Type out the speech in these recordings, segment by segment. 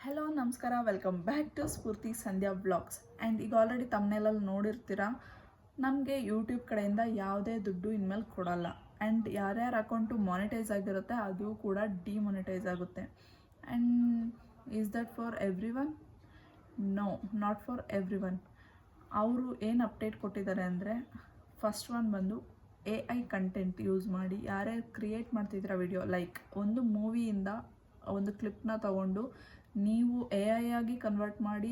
Hello ನಮಸ್ಕಾರ, welcome back to Spoorthi Sandhya vlogs. And ಈಗ already ತಮ್ಮನೇಲಲ್ಲಿ ನೋಡಿರ್ತೀರ, ನಮಗೆ ಯೂಟ್ಯೂಬ್ ಕಡೆಯಿಂದ ಯಾವುದೇ ದುಡ್ಡು ಇನ್ಮೇಲೆ ಕೊಡಲ್ಲ. ಆ್ಯಂಡ್ ಯಾರ್ಯಾರ ಅಕೌಂಟು ಮಾನಿಟೈಸ್ ಆಗಿರುತ್ತೆ ಅದು ಕೂಡ ಡಿಮಾನಿಟೈಸ್ ಆಗುತ್ತೆ. And is that for every one? No, not for every one. ಅವರು ಏನು ಅಪ್ಡೇಟ್ ಕೊಟ್ಟಿದ್ದಾರೆ ಅಂದರೆ, ಫಸ್ಟ್ ಒನ್ ಬಂದು AI ಕಂಟೆಂಟ್ ಯೂಸ್ ಮಾಡಿ ಯಾರ್ಯಾರು ಕ್ರಿಯೇಟ್ ಮಾಡ್ತಿದ್ದೀರಾ ವಿಡಿಯೋ, ಲೈಕ್ ಒಂದು ಮೂವಿಯಿಂದ ಒಂದು ಕ್ಲಿಪ್ನ ತಗೊಂಡು ನೀವು AI ಆಗಿ ಕನ್ವರ್ಟ್ ಮಾಡಿ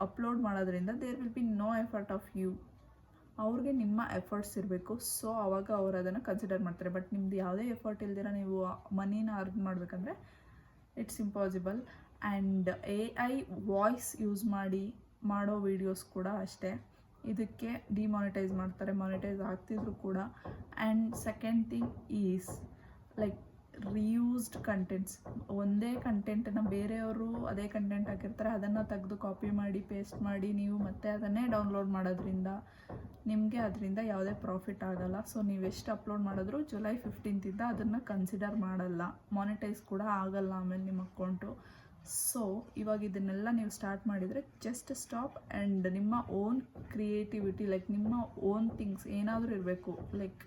ಅಪ್ಲೋಡ್ ಮಾಡೋದ್ರಿಂದ there will be no effort of you. ಅವ್ರಿಗೆ ನಿಮ್ಮ ಎಫರ್ಟ್ಸ್ ಇರಬೇಕು, ಸೊ ಆವಾಗ ಅವರು ಅದನ್ನು ಕನ್ಸಿಡರ್ ಮಾಡ್ತಾರೆ. ಬಟ್ ನಿಮ್ದು ಯಾವುದೇ ಎಫರ್ಟ್ ಇಲ್ದಿರ ನೀವು ಮನಿನ ಅರ್ನ್ ಮಾಡಬೇಕಂದ್ರೆ it's impossible. And AI voice use ಮಾಡಿ ಮಾಡೋ ವೀಡಿಯೋಸ್ ಕೂಡ ಅಷ್ಟೇ, ಇದಕ್ಕೆ ಡಿಮಾನಿಟೈಸ್ ಮಾಡ್ತಾರೆ, ಮಾನಿಟೈಸ್ ಆಗ್ತಿದ್ರು ಕೂಡ. And second thing is like reused contents. ಒಂದೇ ಕಂಟೆಂಟನ್ನು ಬೇರೆಯವರು ಅದೇ ಕಂಟೆಂಟ್ ಹಾಕಿರ್ತಾರೆ, ಅದನ್ನು ತೆಗೆದು ಕಾಪಿ ಮಾಡಿ ಪೇಸ್ಟ್ ಮಾಡಿ ನೀವು ಮತ್ತೆ ಅದನ್ನೇ ಡೌನ್ಲೋಡ್ ಮಾಡೋದ್ರಿಂದ ನಿಮಗೆ ಅದರಿಂದ ಯಾವುದೇ ಪ್ರಾಫಿಟ್ ಆಗಲ್ಲ. ಸೊ ನೀವು ಎಷ್ಟು ಅಪ್ಲೋಡ್ ಮಾಡಿದ್ರು ಜುಲೈ 15th ಅದನ್ನು ಕನ್ಸಿಡರ್ ಮಾಡಲ್ಲ, ಮಾನಿಟೈಸ್ ಕೂಡ ಆಗಲ್ಲ ಆಮೇಲೆ ನಿಮ್ಮ ಅಕೌಂಟು. ಸೊ ಇವಾಗ ಇದನ್ನೆಲ್ಲ ನೀವು ಸ್ಟಾರ್ಟ್ ಮಾಡಿದರೆ ಜಸ್ಟ್ ಸ್ಟಾಪ್. ಆ್ಯಂಡ್ ನಿಮ್ಮ ಓನ್ ಕ್ರಿಯೇಟಿವಿಟಿ, ಲೈಕ್ ನಿಮ್ಮ ಓನ್ ಥಿಂಗ್ಸ್ ಏನಾದರೂ ಇರಬೇಕು. ಲೈಕ್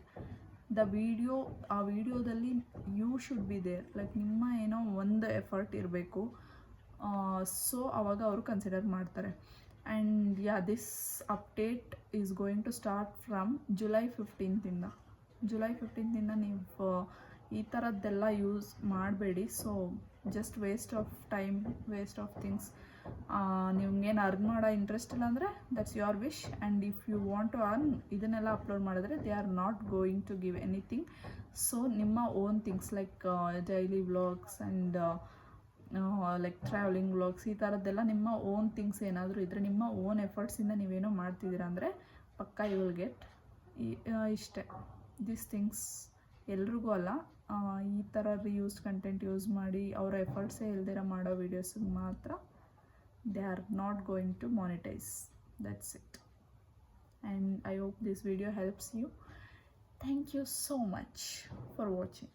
ದ ವಿಡಿಯೋ, ಆ ವಿಡಿಯೋದಲ್ಲಿ you should be there, like ನಿಮ್ಮ ಏನೋ ಒಂದು ಎಫರ್ಟ್ ಇರಬೇಕು. ಸೊ ಆವಾಗ ಅವರು ಕನ್ಸಿಡರ್ ಮಾಡ್ತಾರೆ. And this update is going to start from July 15th. July 15th ನೀವು ಈ ಥರದ್ದೆಲ್ಲ ಯೂಸ್ ಮಾಡಬೇಡಿ. So just waste of time, waste of things. ನಿಮ್ಗೇನು ಅರ್ನ್ ಮಾಡೋ ಇಂಟ್ರೆಸ್ಟ್ ಇಲ್ಲ ಅಂದರೆ that's your wish. And if you want to earn, ಇದನ್ನೆಲ್ಲ upload ಮಾಡಿದ್ರೆ they are not going to give anything. So ನಿಮ್ಮ own things like daily vlogs and like travelling vlogs, ಈ ಥರದ್ದೆಲ್ಲ ನಿಮ್ಮ ಓನ್ ಥಿಂಗ್ಸ್ ಏನಾದರೂ ಇದ್ದರೆ, ನಿಮ್ಮ ಓನ್ ಎಫರ್ಟ್ಸಿಂದ ನೀವೇನೋ ಮಾಡ್ತಿದ್ದೀರಾ ಅಂದರೆ ಪಕ್ಕಾ ಯು ವಿಲ್ ಗೆಟ್. ಇಷ್ಟೇ, ದಿಸ್ ಥಿಂಗ್ಸ್ ಎಲ್ರಿಗೂ ಅಲ್ಲ, ಈ ಥರ ರಿಯೂಸ್ಡ್ ಕಂಟೆಂಟ್ ಯೂಸ್ ಮಾಡಿ ಅವರ ಎಫರ್ಟ್ಸೇ ಇಲ್ದಿರ ಮಾಡೋ ವೀಡಿಯೋಸಿಗೆ ಮಾತ್ರ they are not going to monetize. That's it. And I hope this video helps you. Thank you so much for watching.